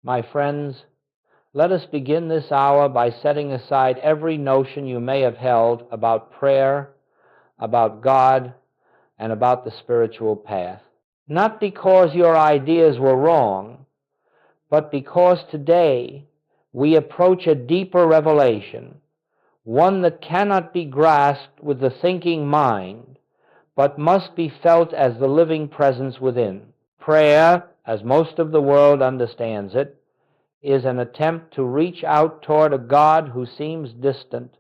My friends, let us begin this hour by setting aside every notion you may have held about prayer, about God, and about the spiritual path. Not because your ideas were wrong, but because today we approach a deeper revelation, one that cannot be grasped with the thinking mind, but must be felt as the living presence within. Prayer, as most of the world understands it, is an attempt to reach out toward a God who seems distant,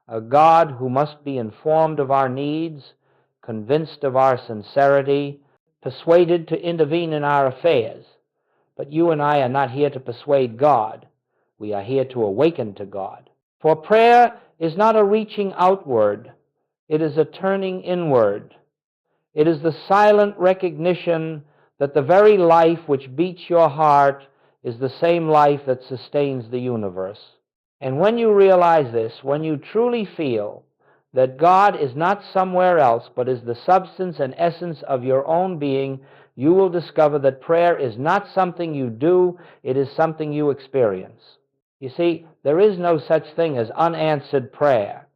a God who must be informed of our needs, convinced of our sincerity, persuaded to intervene in our affairs. But you and I are not here to persuade God. We are here to awaken to God. For prayer is not a reaching outward. It is a turning inward. It is the silent recognition that the very life which beats your heart is the same life that sustains the universe. And when you realize this, when you truly feel that God is not somewhere else, but is the substance and essence of your own being, you will discover that prayer is not something you do, it is something you experience. You see, there is no such thing as unanswered prayer.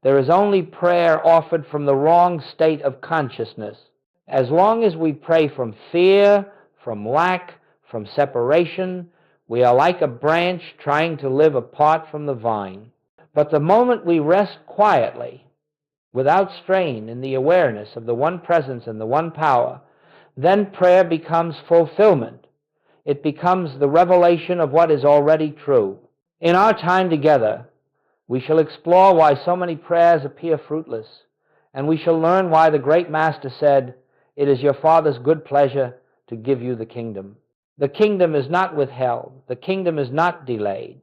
There is only prayer offered from the wrong state of consciousness. As long as we pray from fear, from lack, from separation, we are like a branch trying to live apart from the vine. But the moment we rest quietly, without strain, in the awareness of the one presence and the one power, then prayer becomes fulfillment. It becomes the revelation of what is already true. In our time together, we shall explore why so many prayers appear fruitless, and we shall learn why the great Master said, "It is your Father's good pleasure to give you the kingdom." The kingdom is not withheld. The kingdom is not delayed.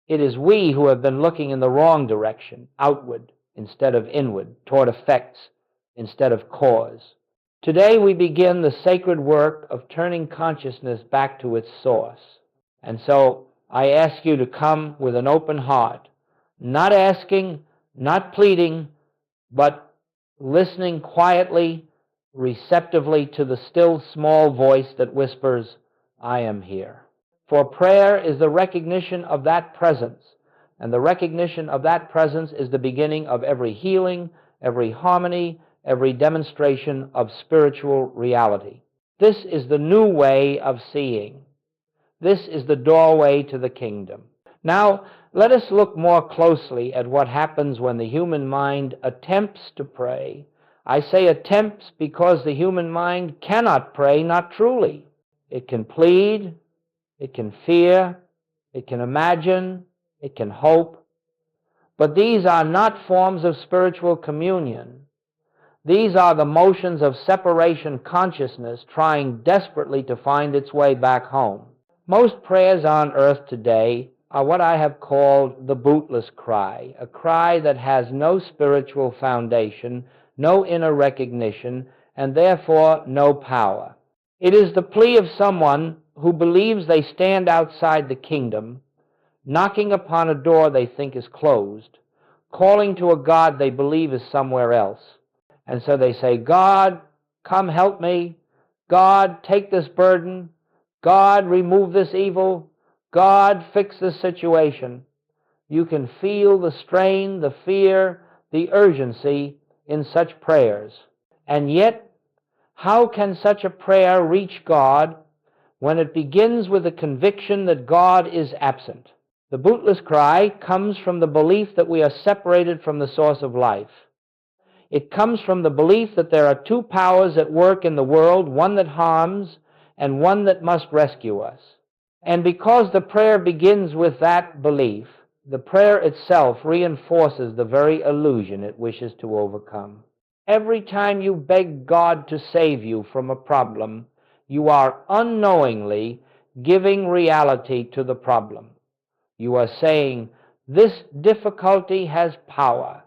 It is we who have been looking in the wrong direction, outward instead of inward, toward effects instead of cause. Today we begin the sacred work of turning consciousness back to its source. And so I ask you to come with an open heart, not asking, not pleading, but listening quietly, receptively to the still small voice that whispers, "I am here." For prayer is the recognition of that presence, and the recognition of that presence is the beginning of every healing, every harmony, every demonstration of spiritual reality. This is the new way of seeing. This is the doorway to the kingdom. Now, let us look more closely at what happens when the human mind attempts to pray. I say attempts because the human mind cannot pray, not truly. It can plead, it can fear, it can imagine, it can hope. But these are not forms of spiritual communion. These are the motions of separation consciousness trying desperately to find its way back home. Most prayers on earth today are what I have called the bootless cry, a cry that has no spiritual foundation, no inner recognition, and therefore no power. It is the plea of someone who believes they stand outside the kingdom, knocking upon a door they think is closed, calling to a God they believe is somewhere else. And so they say, "God, come help me. God, take this burden. God, remove this evil. God, fix this situation." You can feel the strain, the fear, the urgency in such prayers. And yet, how can such a prayer reach God when it begins with the conviction that God is absent? The bootless cry comes from the belief that we are separated from the source of life. It comes from the belief that there are two powers at work in the world, one that harms and one that must rescue us. And because the prayer begins with that belief, the prayer itself reinforces the very illusion it wishes to overcome. Every time you beg God to save you from a problem, you are unknowingly giving reality to the problem. You are saying, "This difficulty has power.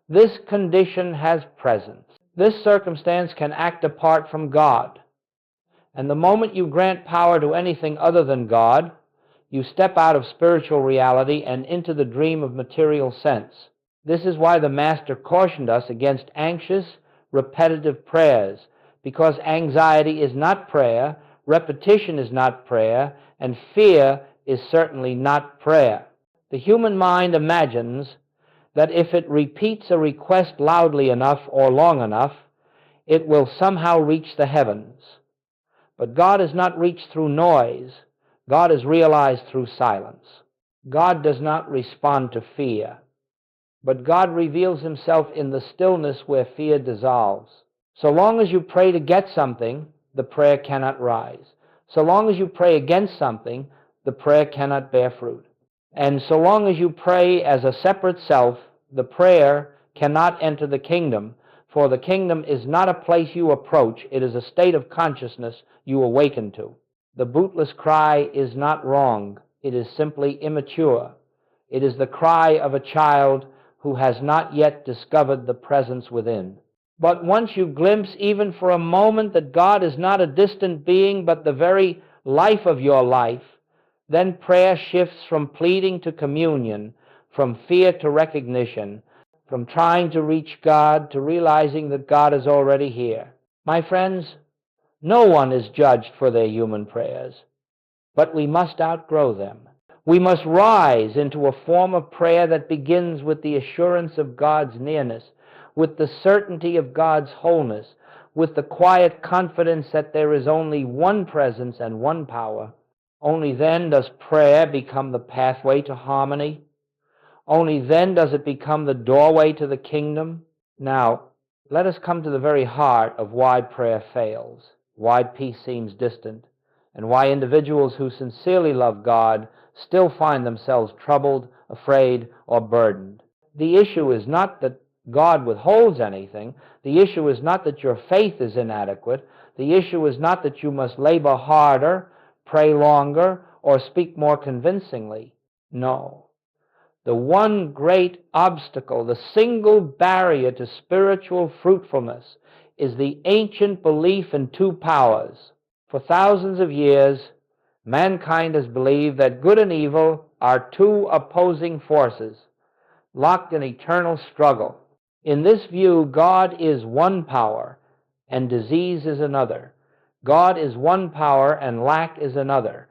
This condition has presence. This circumstance can act apart from God." And the moment you grant power to anything other than God, you step out of spiritual reality and into the dream of material sense. This is why the Master cautioned us against anxious, repetitive prayers, because anxiety is not prayer, Repetition is not prayer, and fear is certainly not prayer. The human mind imagines that if it repeats a request loudly enough or long enough, it will somehow reach the heavens. But God is not reached through noise. God is realized through silence. God does not respond to fear, but God reveals himself in the stillness where fear dissolves. So long as you pray to get something, the prayer cannot rise. So long as you pray against something, the prayer cannot bear fruit. And so long as you pray as a separate self, the prayer cannot enter the kingdom, for the kingdom is not a place you approach, it is a state of consciousness you awaken to. The bootless cry is not wrong, it is simply immature. It is the cry of a child who has not yet discovered the presence within. But once you glimpse, even for a moment, that God is not a distant being, but the very life of your life, then prayer shifts from pleading to communion, from fear to recognition, from trying to reach God to realizing that God is already here. My friends, no one is judged for their human prayers, but we must outgrow them. We must rise into a form of prayer that begins with the assurance of God's nearness, with the certainty of God's wholeness, with the quiet confidence that there is only one presence and one power. Only then does prayer become the pathway to harmony. Only then does it become the doorway to the kingdom. Now, let us come to the very heart of why prayer fails, why peace seems distant, and why individuals who sincerely love God still find themselves troubled, afraid, or burdened. The issue is not that God withholds anything. The issue is not that your faith is inadequate. The issue is not that you must labor harder, pray longer, or speak more convincingly. No. The one great obstacle, the single barrier to spiritual fruitfulness, is the ancient belief in two powers. For thousands of years, mankind has believed that good and evil are two opposing forces, locked in eternal struggle. In this view, God is one power, and disease is another. God is one power, and lack is another.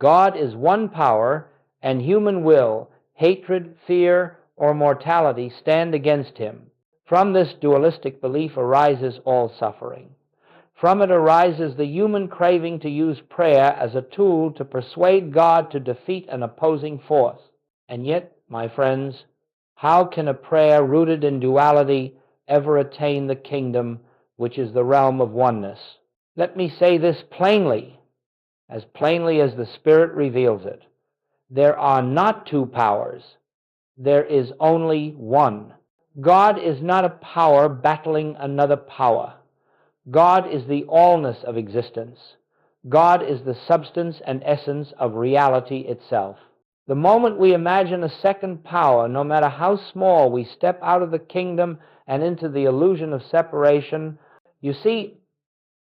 God is one power, and human will, hatred, fear, or mortality stand against him. From this dualistic belief arises all suffering. From it arises the human craving to use prayer as a tool to persuade God to defeat an opposing force. And yet, my friends, how can a prayer rooted in duality ever attain the kingdom, which is the realm of oneness? Let me say this plainly as the Spirit reveals it. There are not two powers. There is only one. God is not a power battling another power. God is the allness of existence. God is the substance and essence of reality itself. The moment we imagine a second power, no matter how small, we step out of the kingdom and into the illusion of separation. You see,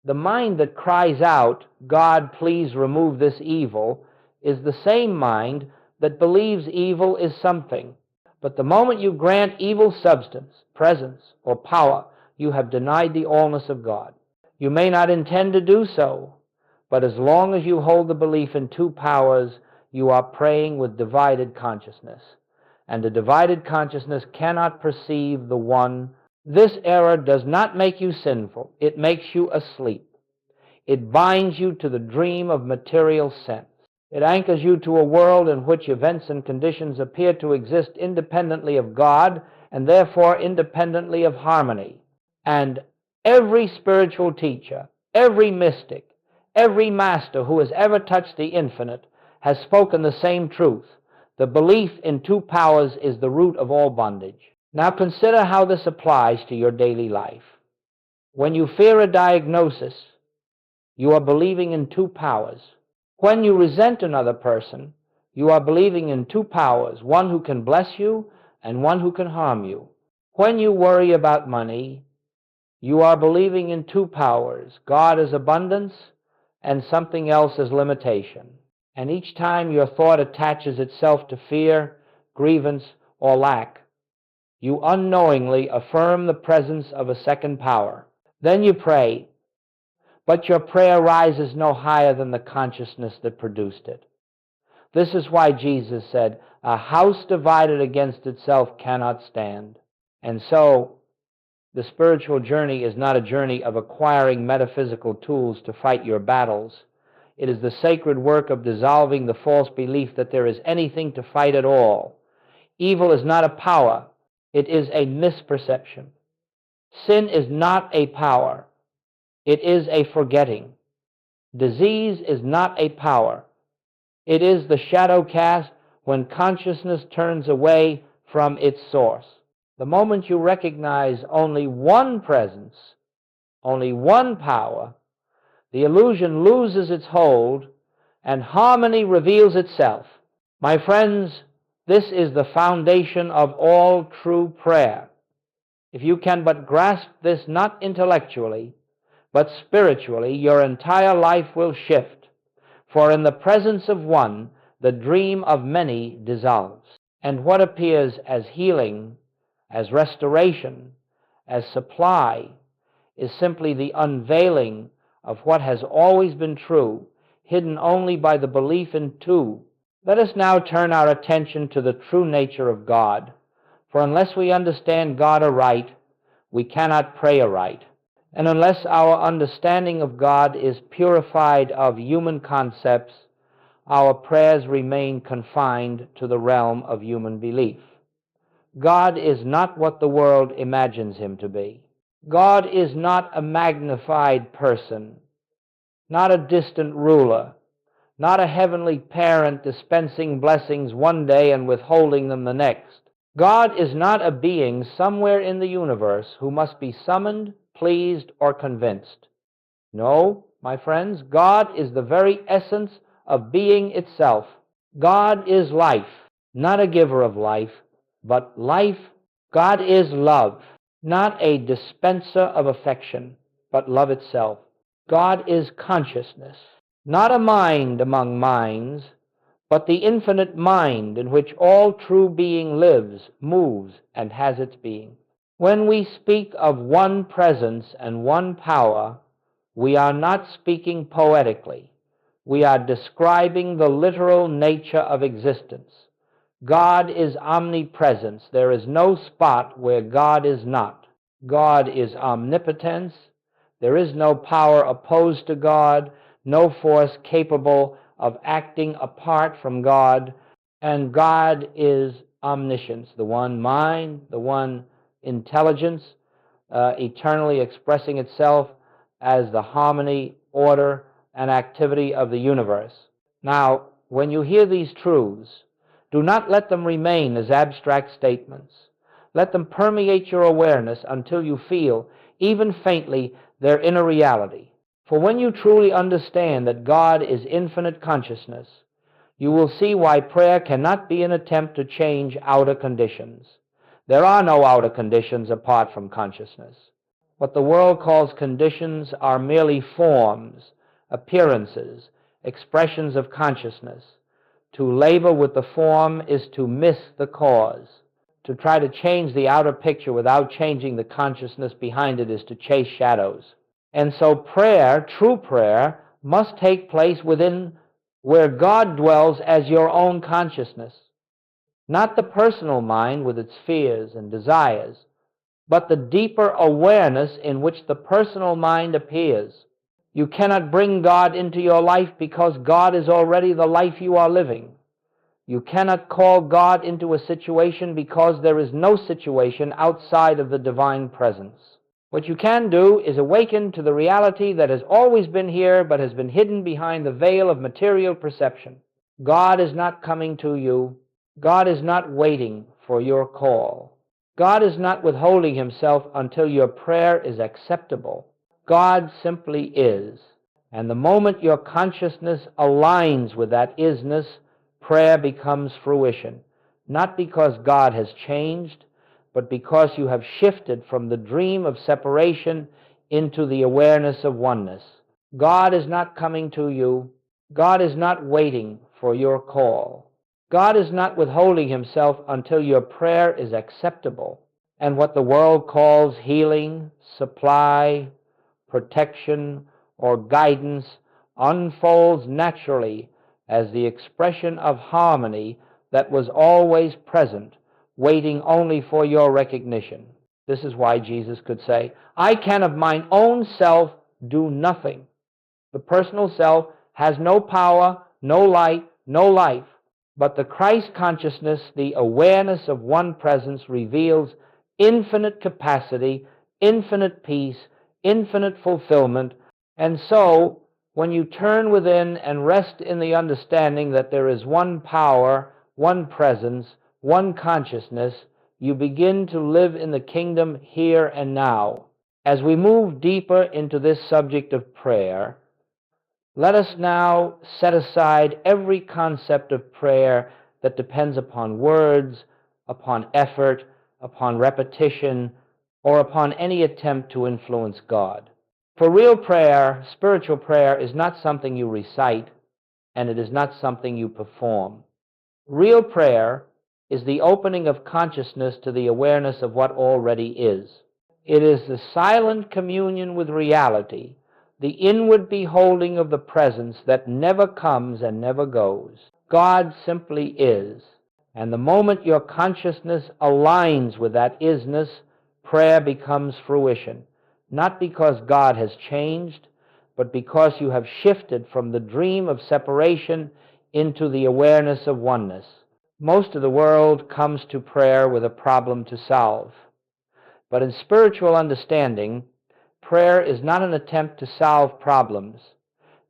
the mind that cries out, "God, please remove this evil," is the same mind that believes evil is something. But the moment you grant evil substance, presence, or power, you have denied the allness of God. You may not intend to do so, but as long as you hold the belief in two powers, you are praying with divided consciousness. And a divided consciousness cannot perceive the one. This error does not make you sinful. It makes you asleep. It binds you to the dream of material sense. It anchors you to a world in which events and conditions appear to exist independently of God and therefore independently of harmony. And every spiritual teacher, every mystic, every master who has ever touched the infinite has spoken the same truth. The belief in two powers is the root of all bondage. Now consider how this applies to your daily life. When you fear a diagnosis, you are believing in two powers. When you resent another person, you are believing in two powers, one who can bless you and one who can harm you. When you worry about money, you are believing in two powers, God as abundance and something else as limitation. And each time your thought attaches itself to fear, grievance, or lack, you unknowingly affirm the presence of a second power. Then you pray, but your prayer rises no higher than the consciousness that produced it. This is why Jesus said, "A house divided against itself cannot stand." And so, the spiritual journey is not a journey of acquiring metaphysical tools to fight your battles. It is the sacred work of dissolving the false belief that there is anything to fight at all. Evil is not a power. It is a misperception. Sin is not a power. It is a forgetting. Disease is not a power. It is the shadow cast when consciousness turns away from its source. The moment you recognize only one presence, only one power, the illusion loses its hold and harmony reveals itself. My friends, this is the foundation of all true prayer. If you can but grasp this not intellectually, but spiritually, your entire life will shift. For in the presence of one, the dream of many dissolves. And what appears as healing, as restoration, as supply, is simply the unveiling of what has always been true, hidden only by the belief in two. Let us now turn our attention to the true nature of God. For unless we understand God aright, we cannot pray aright. And unless our understanding of God is purified of human concepts, our prayers remain confined to the realm of human belief. God is not what the world imagines him to be. God is not a magnified person, not a distant ruler, not a heavenly parent dispensing blessings one day and withholding them the next. God is not a being somewhere in the universe who must be summoned, pleased, or convinced. No, my friends, God is the very essence of being itself. God is life, not a giver of life, but life. God is love, not a dispenser of affection, but love itself. God is consciousness, not a mind among minds, but the infinite mind in which all true being lives, moves, and has its being. When we speak of one presence and one power, we are not speaking poetically. We are describing the literal nature of existence. God is omnipresence. There is no spot where God is not. God is omnipotence. There is no power opposed to God, no force capable of acting apart from God, and God is omniscience, the one mind, the one intelligence, eternally expressing itself as the harmony, order, and activity of the universe. Now, when you hear these truths, do not let them remain as abstract statements. Let them permeate your awareness until you feel, even faintly, their inner reality. For when you truly understand that God is infinite consciousness, you will see why prayer cannot be an attempt to change outer conditions. There are no outer conditions apart from consciousness. What the world calls conditions are merely forms, appearances, expressions of consciousness. To labor with the form is to miss the cause. To try to change the outer picture without changing the consciousness behind it is to chase shadows. And so prayer, true prayer, must take place within where God dwells as your own consciousness. Not the personal mind with its fears and desires, but the deeper awareness in which the personal mind appears. You cannot bring God into your life because God is already the life you are living. You cannot call God into a situation because there is no situation outside of the divine presence. What you can do is awaken to the reality that has always been here but has been hidden behind the veil of material perception. God is not coming to you. God is not waiting for your call. God is not withholding himself until your prayer is acceptable. God simply is. And the moment your consciousness aligns with that isness, prayer becomes fruition. Not because God has changed, but because you have shifted from the dream of separation into the awareness of oneness. God is not coming to you. God is not waiting for your call. God is not withholding himself until your prayer is acceptable. And what the world calls healing, supply, protection, or guidance unfolds naturally as the expression of harmony that was always present, waiting only for your recognition. This is why Jesus could say, I can of mine own self do nothing. The personal self has no power, no light, no life. But the Christ consciousness, the awareness of one presence, reveals infinite capacity, infinite peace, infinite fulfillment. And so, when you turn within and rest in the understanding that there is one power, one presence, one consciousness, you begin to live in the kingdom here and now. As we move deeper into this subject of prayer, let us now set aside every concept of prayer that depends upon words, upon effort, upon repetition, or upon any attempt to influence God. For real prayer, spiritual prayer, is not something you recite, and it is not something you perform. Real prayer is the opening of consciousness to the awareness of what already is. It is the silent communion with reality, the inward beholding of the presence that never comes and never goes. God simply is. And the moment your consciousness aligns with that isness, prayer becomes fruition. Not because God has changed, but because you have shifted from the dream of separation into the awareness of oneness. Most of the world comes to prayer with a problem to solve. But in spiritual understanding, prayer is not an attempt to solve problems.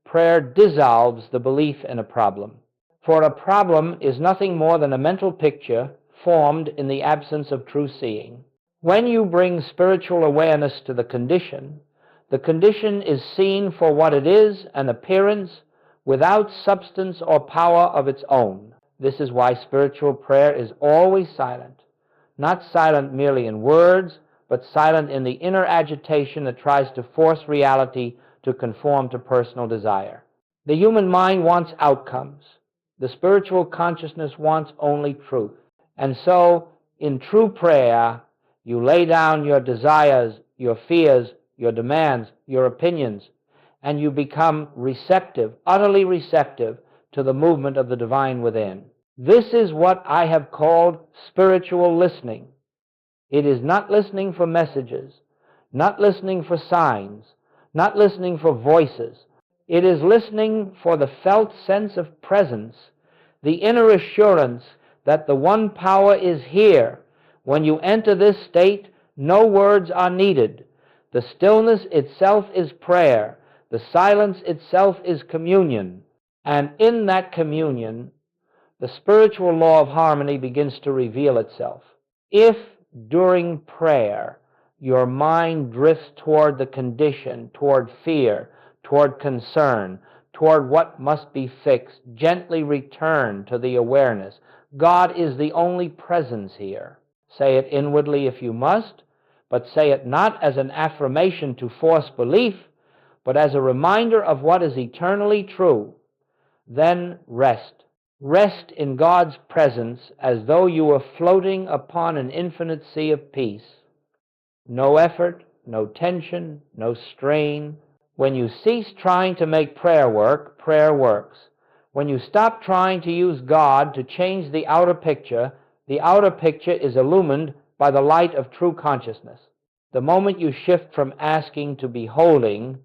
Prayer dissolves the belief in a problem. For a problem is nothing more than a mental picture formed in the absence of true seeing. When you bring spiritual awareness to the condition is seen for what it is, an appearance, without substance or power of its own. This is why spiritual prayer is always silent. Not silent merely in words, but silent in the inner agitation that tries to force reality to conform to personal desire. The human mind wants outcomes. The spiritual consciousness wants only truth. And so, in true prayer, you lay down your desires, your fears, your demands, your opinions, and you become receptive, utterly receptive to the movement of the divine within. This is what I have called spiritual listening. It is not listening for messages, not listening for signs, not listening for voices. It is listening for the felt sense of presence, the inner assurance that the one power is here. When you enter this state, no words are needed. The stillness itself is prayer. The silence itself is communion. And in that communion, the spiritual law of harmony begins to reveal itself. If during prayer your mind drifts toward the condition, toward fear, toward concern, toward what must be fixed, gently return to the awareness. God is the only presence here. Say it inwardly if you must, but say it not as an affirmation to force belief, but as a reminder of what is eternally true. Then rest. Rest in God's presence as though you were floating upon an infinite sea of peace. No effort, no tension, no strain. When you cease trying to make prayer work, prayer works. When you stop trying to use God to change the outer picture is illumined by the light of true consciousness. The moment you shift from asking to beholding,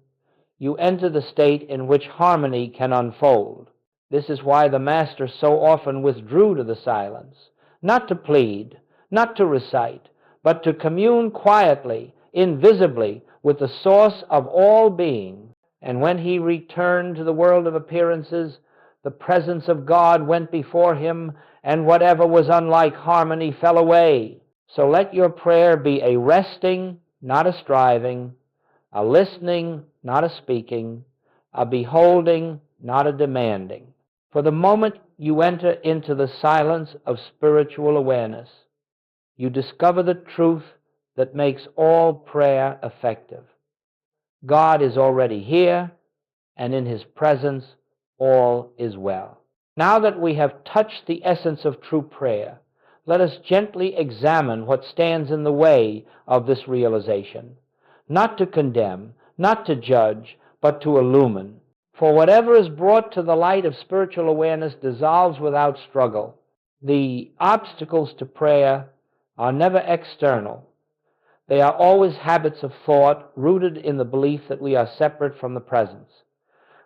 you enter the state in which harmony can unfold. This is why the Master so often withdrew to the silence, not to plead, not to recite, but to commune quietly, invisibly, with the source of all being. And when he returned to the world of appearances, the presence of God went before him, and whatever was unlike harmony fell away. So let your prayer be a resting, not a striving, a listening, not a speaking, a beholding, not a demanding. For the moment you enter into the silence of spiritual awareness, you discover the truth that makes all prayer effective. God is already here, and in his presence all is well. Now that we have touched the essence of true prayer, let us gently examine what stands in the way of this realization. Not to condemn, not to judge, but to illumine. For whatever is brought to the light of spiritual awareness dissolves without struggle. The obstacles to prayer are never external. They are always habits of thought rooted in the belief that we are separate from the presence.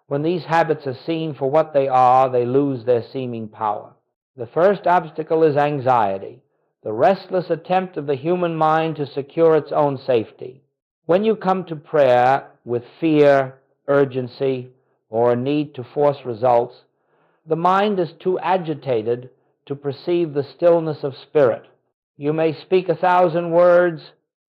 When these habits are seen for what they are, they lose their seeming power. The first obstacle is anxiety, the restless attempt of the human mind to secure its own safety. When you come to prayer with fear, urgency, or a need to force results, the mind is too agitated to perceive the stillness of spirit. You may speak 1,000 words,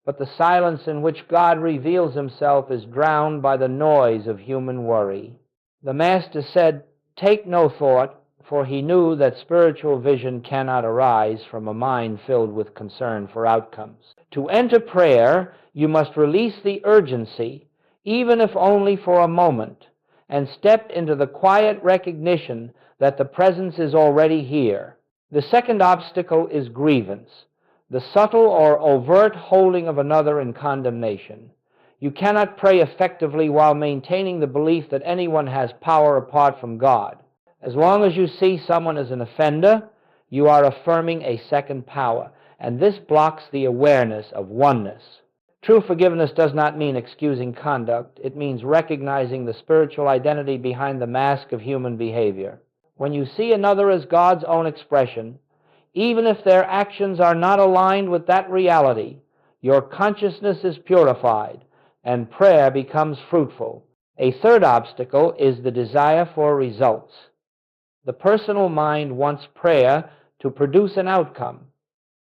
but the silence in which God reveals himself is drowned by the noise of human worry. The Master said, "Take no thought," for he knew that spiritual vision cannot arise from a mind filled with concern for outcomes. To enter prayer, you must release the urgency, even if only for a moment, and step into the quiet recognition that the presence is already here. The second obstacle is grievance, the subtle or overt holding of another in condemnation. You cannot pray effectively while maintaining the belief that anyone has power apart from God. As long as you see someone as an offender, you are affirming a second power, and this blocks the awareness of oneness. True forgiveness does not mean excusing conduct. It means recognizing the spiritual identity behind the mask of human behavior. When you see another as God's own expression, even if their actions are not aligned with that reality, your consciousness is purified, and prayer becomes fruitful. A third obstacle is the desire for results. The personal mind wants prayer to produce an outcome.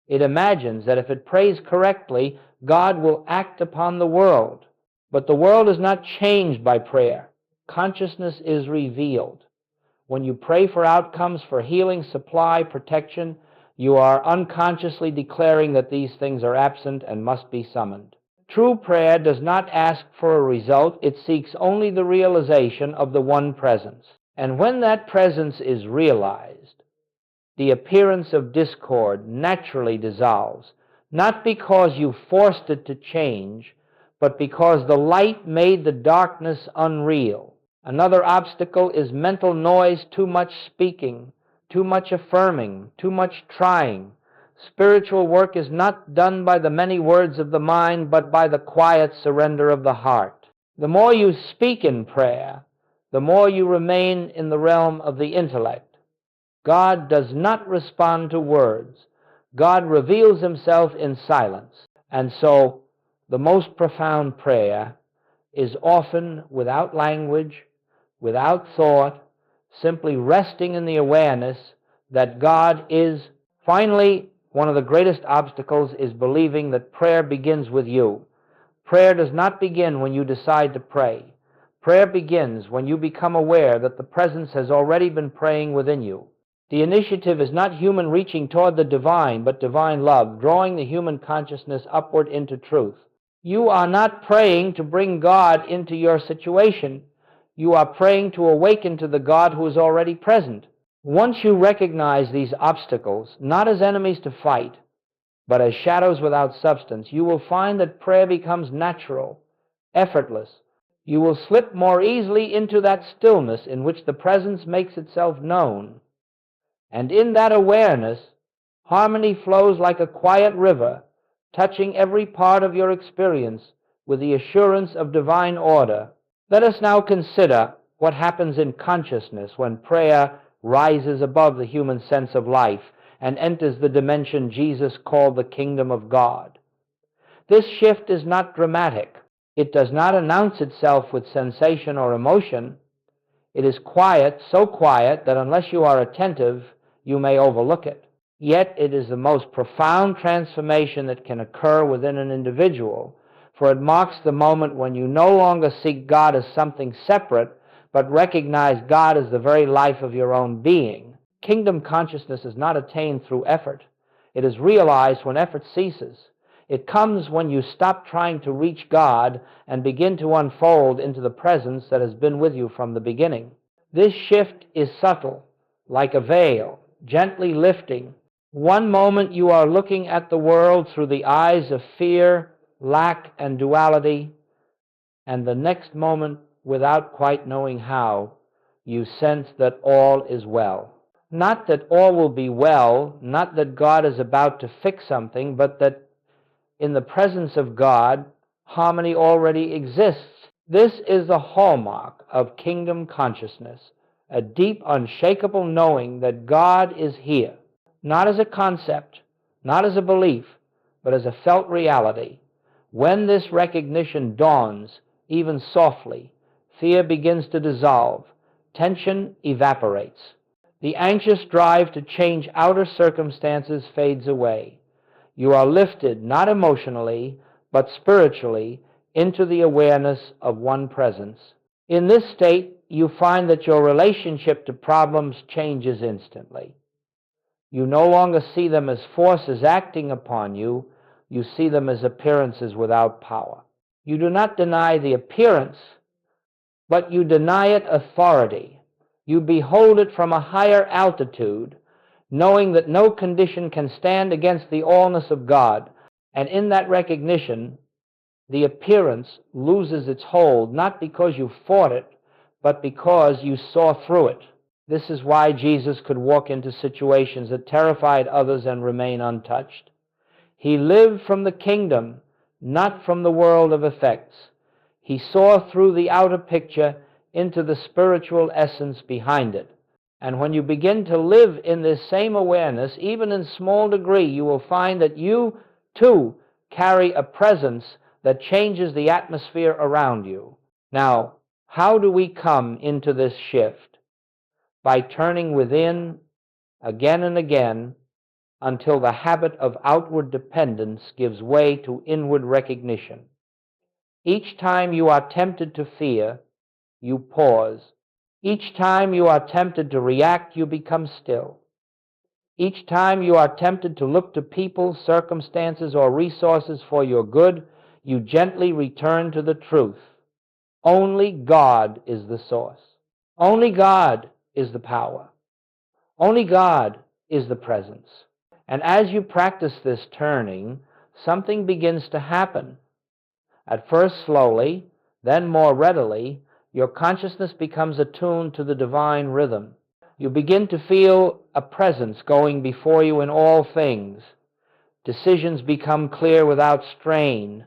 It imagines that if it prays correctly, God will act upon the world. But the world is not changed by prayer. Consciousness is revealed. When you pray for outcomes, for healing, supply, protection, you are unconsciously declaring that these things are absent and must be summoned. True prayer does not ask for a result. It seeks only the realization of the one presence. And when that presence is realized, the appearance of discord naturally dissolves, not because you forced it to change, but because the light made the darkness unreal. Another obstacle is mental noise, too much speaking, too much affirming, too much trying. Spiritual work is not done by the many words of the mind, but by the quiet surrender of the heart. The more you speak in prayer, the more you remain in the realm of the intellect. God does not respond to words. God reveals himself in silence. And so, the most profound prayer is often without language, without thought, simply resting in the awareness that God is. Finally, one of the greatest obstacles is believing that prayer begins with you. Prayer does not begin when you decide to pray. Prayer begins when you become aware that the presence has already been praying within you. The initiative is not human reaching toward the divine, but divine love, drawing the human consciousness upward into truth. You are not praying to bring God into your situation. You are praying to awaken to the God who is already present. Once you recognize these obstacles, not as enemies to fight, but as shadows without substance, you will find that prayer becomes natural, effortless. You will slip more easily into that stillness in which the presence makes itself known. And in that awareness, harmony flows like a quiet river, touching every part of your experience with the assurance of divine order. Let us now consider what happens in consciousness when prayer rises above the human sense of life and enters the dimension Jesus called the kingdom of God. This shift is not dramatic. It does not announce itself with sensation or emotion. It is quiet, so quiet that unless you are attentive, you may overlook it. Yet it is the most profound transformation that can occur within an individual, for it marks the moment when you no longer seek God as something separate, but recognize God as the very life of your own being. Kingdom consciousness is not attained through effort. It is realized when effort ceases. It comes when you stop trying to reach God and begin to unfold into the presence that has been with you from the beginning. This shift is subtle, like a veil, gently lifting. One moment you are looking at the world through the eyes of fear, lack, and duality, and the next moment without quite knowing how, you sense that all is well. Not that all will be well, not that God is about to fix something, but that in the presence of God, harmony already exists. This is the hallmark of kingdom consciousness, a deep, unshakable knowing that God is here, not as a concept, not as a belief, but as a felt reality. When this recognition dawns, even softly, fear begins to dissolve, tension evaporates. The anxious drive to change outer circumstances fades away. You are lifted, not emotionally, but spiritually, into the awareness of one presence. In this state, you find that your relationship to problems changes instantly. You no longer see them as forces acting upon you, you see them as appearances without power. You do not deny the appearance, but you deny it authority. You behold it from a higher altitude, knowing that no condition can stand against the allness of God, and in that recognition, the appearance loses its hold, not because you fought it, but because you saw through it. This is why Jesus could walk into situations that terrified others and remain untouched. He lived from the kingdom, not from the world of effects. He saw through the outer picture into the spiritual essence behind it. And when you begin to live in this same awareness, even in small degree, you will find that you, too, carry a presence that changes the atmosphere around you. Now, how do we come into this shift? By turning within again and again until the habit of outward dependence gives way to inward recognition. Each time you are tempted to fear, you pause. Each time you are tempted to react, you become still. Each time you are tempted to look to people, circumstances, or resources for your good, you gently return to the truth. Only God is the source. Only God is the power. Only God is the presence. And as you practice this turning, something begins to happen. At first slowly, then more readily, your consciousness becomes attuned to the divine rhythm. You begin to feel a presence going before you in all things. Decisions become clear without strain.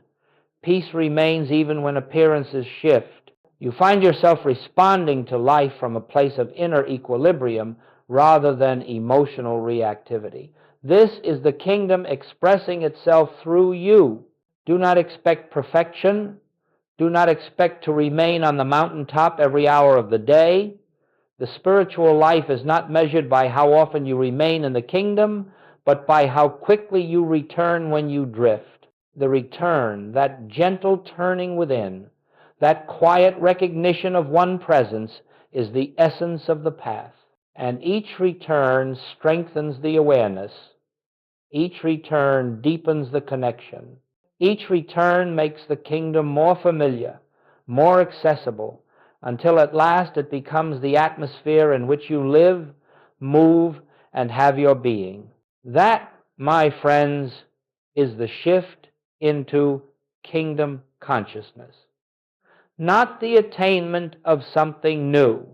Peace remains even when appearances shift. You find yourself responding to life from a place of inner equilibrium rather than emotional reactivity. This is the kingdom expressing itself through you. Do not expect perfection. Do not expect to remain on the mountaintop every hour of the day. The spiritual life is not measured by how often you remain in the kingdom, but by how quickly you return when you drift. The return, that gentle turning within, that quiet recognition of one presence, is the essence of the path. And each return strengthens the awareness. Each return deepens the connection. Each return makes the kingdom more familiar, more accessible, until at last it becomes the atmosphere in which you live, move, and have your being. That, my friends, is the shift into kingdom consciousness. Not the attainment of something new,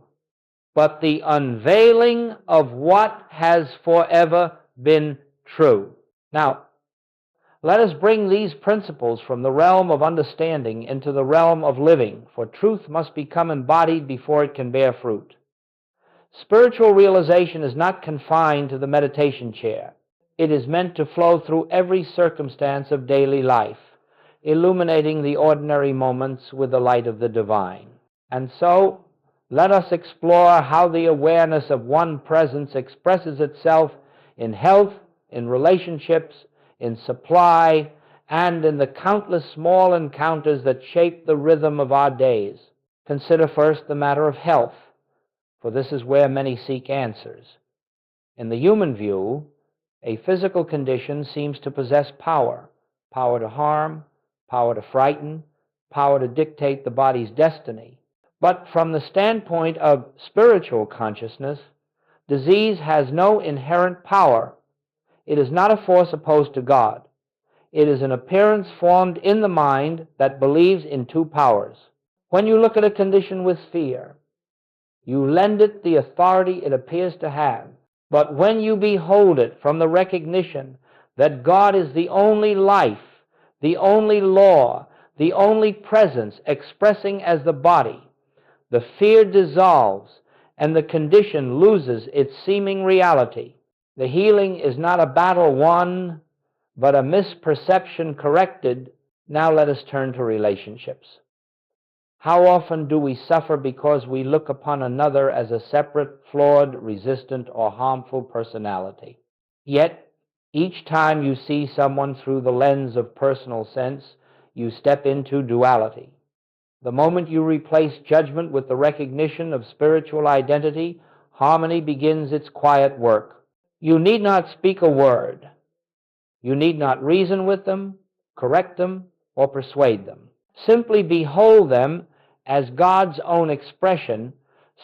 but the unveiling of what has forever been true. Now, let us bring these principles from the realm of understanding into the realm of living, for truth must become embodied before it can bear fruit. Spiritual realization is not confined to the meditation chair. It is meant to flow through every circumstance of daily life, illuminating the ordinary moments with the light of the divine. And so, let us explore how the awareness of one presence expresses itself in health, in relationships, in supply, and in the countless small encounters that shape the rhythm of our days. Consider first the matter of health, for this is where many seek answers. In the human view, a physical condition seems to possess power, power to harm, power to frighten, power to dictate the body's destiny. But from the standpoint of spiritual consciousness, disease has no inherent power. It is not a force opposed to God. It is an appearance formed in the mind that believes in two powers. When you look at a condition with fear, you lend it the authority it appears to have. But when you behold it from the recognition that God is the only life, the only law, the only presence expressing as the body, the fear dissolves and the condition loses its seeming reality. The healing is not a battle won, but a misperception corrected. Now let us turn to relationships. How often do we suffer because we look upon another as a separate, flawed, resistant, or harmful personality? Yet, each time you see someone through the lens of personal sense, you step into duality. The moment you replace judgment with the recognition of spiritual identity, harmony begins its quiet work. You need not speak a word. You need not reason with them, correct them, or persuade them. Simply behold them as God's own expression,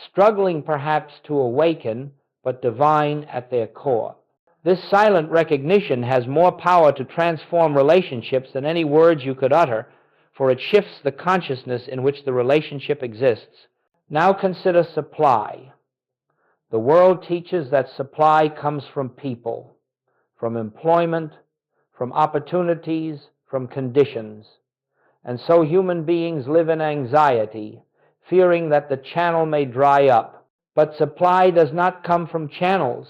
struggling perhaps to awaken, but divine at their core. This silent recognition has more power to transform relationships than any words you could utter, for it shifts the consciousness in which the relationship exists. Now consider supply. The world teaches that supply comes from people, from employment, from opportunities, from conditions. And so human beings live in anxiety, fearing that the channel may dry up. But supply does not come from channels.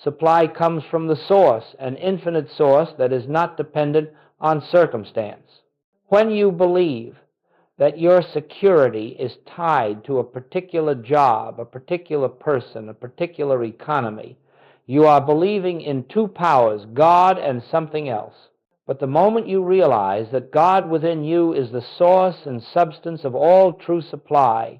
Supply comes from the source, an infinite source that is not dependent on circumstance. When you believe that your security is tied to a particular job, a particular person, a particular economy, you are believing in two powers, God and something else. But the moment you realize that God within you is the source and substance of all true supply,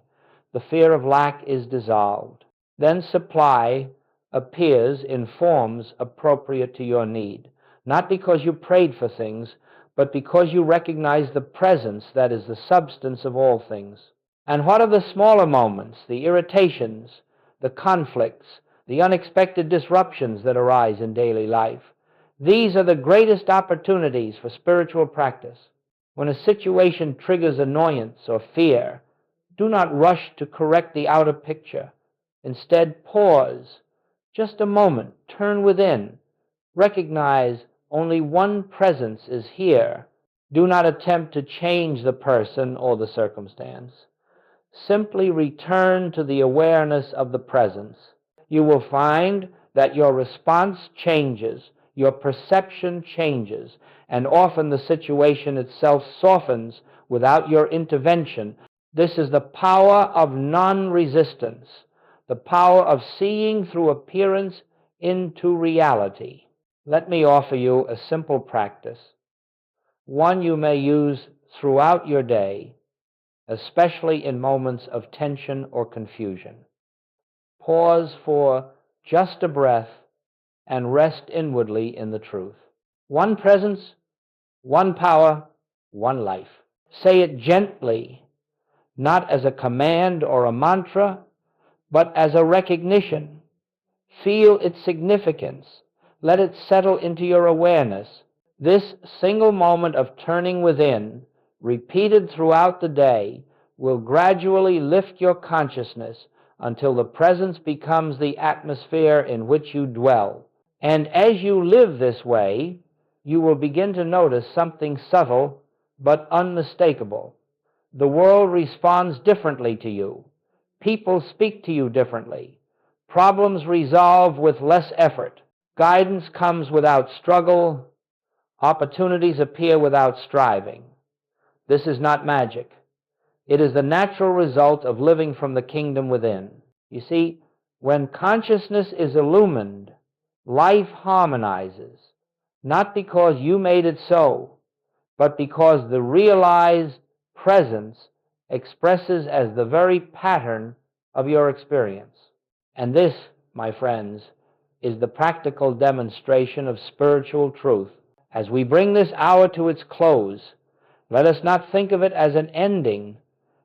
the fear of lack is dissolved. Then supply appears in forms appropriate to your need, not because you prayed for things, but because you recognize the presence that is the substance of all things. And what are the smaller moments, the irritations, the conflicts, the unexpected disruptions that arise in daily life? These are the greatest opportunities for spiritual practice. When a situation triggers annoyance or fear, do not rush to correct the outer picture. Instead, pause. Just a moment. Turn within. Recognize only one presence is here. Do not attempt to change the person or the circumstance. Simply return to the awareness of the presence. You will find that your response changes, your perception changes, and often the situation itself softens without your intervention. This is the power of non-resistance, the power of seeing through appearance into reality. Let me offer you a simple practice, one you may use throughout your day, especially in moments of tension or confusion. Pause for just a breath and rest inwardly in the truth. One presence, one power, one life. Say it gently, not as a command or a mantra, but as a recognition. Feel its significance. Let it settle into your awareness. This single moment of turning within, repeated throughout the day, will gradually lift your consciousness until the presence becomes the atmosphere in which you dwell. And as you live this way, you will begin to notice something subtle but unmistakable. The world responds differently to you. People speak to you differently. Problems resolve with less effort. Guidance comes without struggle. Opportunities appear without striving. This is not magic. It is the natural result of living from the kingdom within. You see, when consciousness is illumined, life harmonizes, not because you made it so, but because the realized presence expresses as the very pattern of your experience. And this, my friends, is the practical demonstration of spiritual truth. As we bring this hour to its close, let us not think of it as an ending,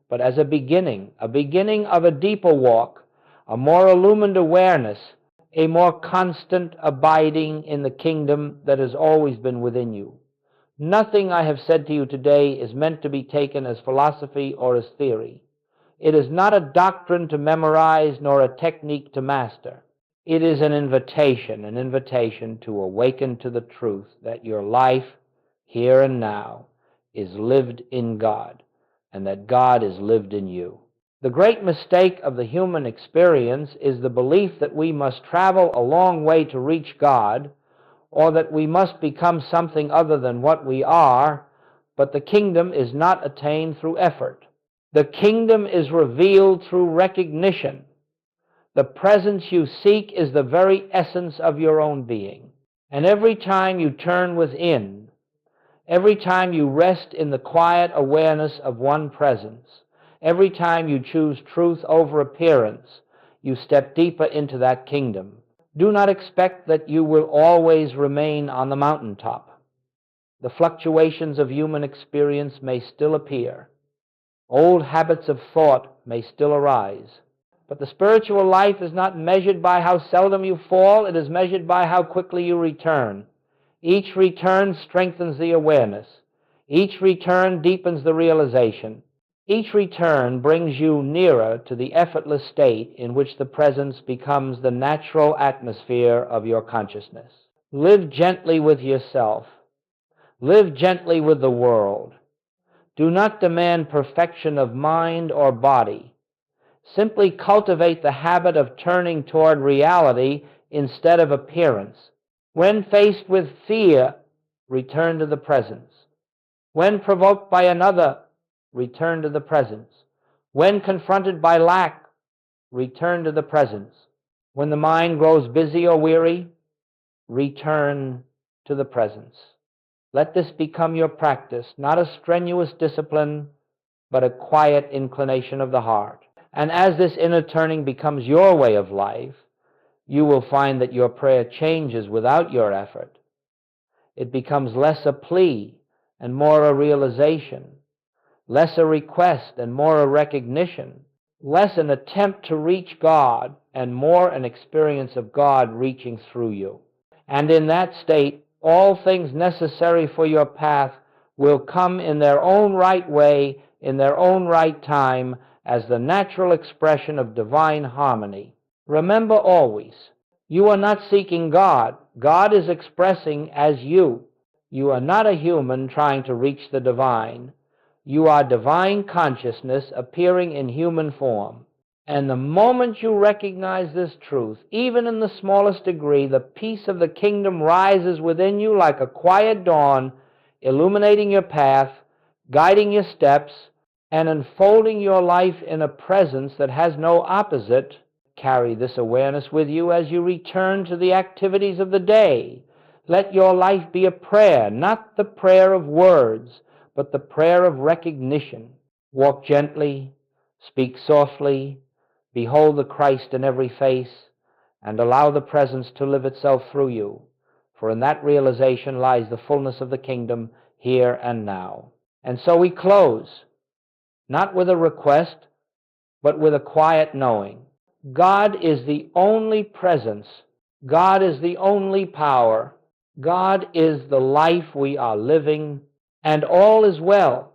but as a beginning of a deeper walk, a more illumined awareness, a more constant abiding in the kingdom that has always been within you. Nothing I have said to you today is meant to be taken as philosophy or as theory. It is not a doctrine to memorize nor a technique to master. It is an invitation to awaken to the truth that your life, here and now, is lived in God, and that God is lived in you. The great mistake of the human experience is the belief that we must travel a long way to reach God, or that we must become something other than what we are, but the kingdom is not attained through effort. The kingdom is revealed through recognition. The presence you seek is the very essence of your own being. And every time you turn within, every time you rest in the quiet awareness of one presence, every time you choose truth over appearance, you step deeper into that kingdom. Do not expect that you will always remain on the mountaintop. The fluctuations of human experience may still appear. Old habits of thought may still arise. But the spiritual life is not measured by how seldom you fall, it is measured by how quickly you return. Each return strengthens the awareness. Each return deepens the realization. Each return brings you nearer to the effortless state in which the presence becomes the natural atmosphere of your consciousness. Live gently with yourself. Live gently with the world. Do not demand perfection of mind or body. Simply cultivate the habit of turning toward reality instead of appearance. When faced with fear, return to the presence. When provoked by another, return to the presence. When confronted by lack, return to the presence. When the mind grows busy or weary, return to the presence. Let this become your practice, not a strenuous discipline, but a quiet inclination of the heart. And as this inner turning becomes your way of life, you will find that your prayer changes without your effort. It becomes less a plea and more a realization, less a request and more a recognition, less an attempt to reach God and more an experience of God reaching through you. And in that state, all things necessary for your path will come in their own right way, in their own right time, as the natural expression of divine harmony. Remember always, you are not seeking God. God is expressing as you. You are not a human trying to reach the divine. You are divine consciousness appearing in human form. And the moment you recognize this truth, even in the smallest degree, the peace of the kingdom rises within you like a quiet dawn, illuminating your path, guiding your steps, and unfolding your life in a presence that has no opposite. Carry this awareness with you as you return to the activities of the day. Let your life be a prayer, not the prayer of words, but the prayer of recognition. Walk gently, speak softly, behold the Christ in every face, and allow the presence to live itself through you. For in that realization lies the fullness of the kingdom here and now. And so we close, not with a request, but with a quiet knowing. God is the only presence. God is the only power. God is the life we are living, and all is well.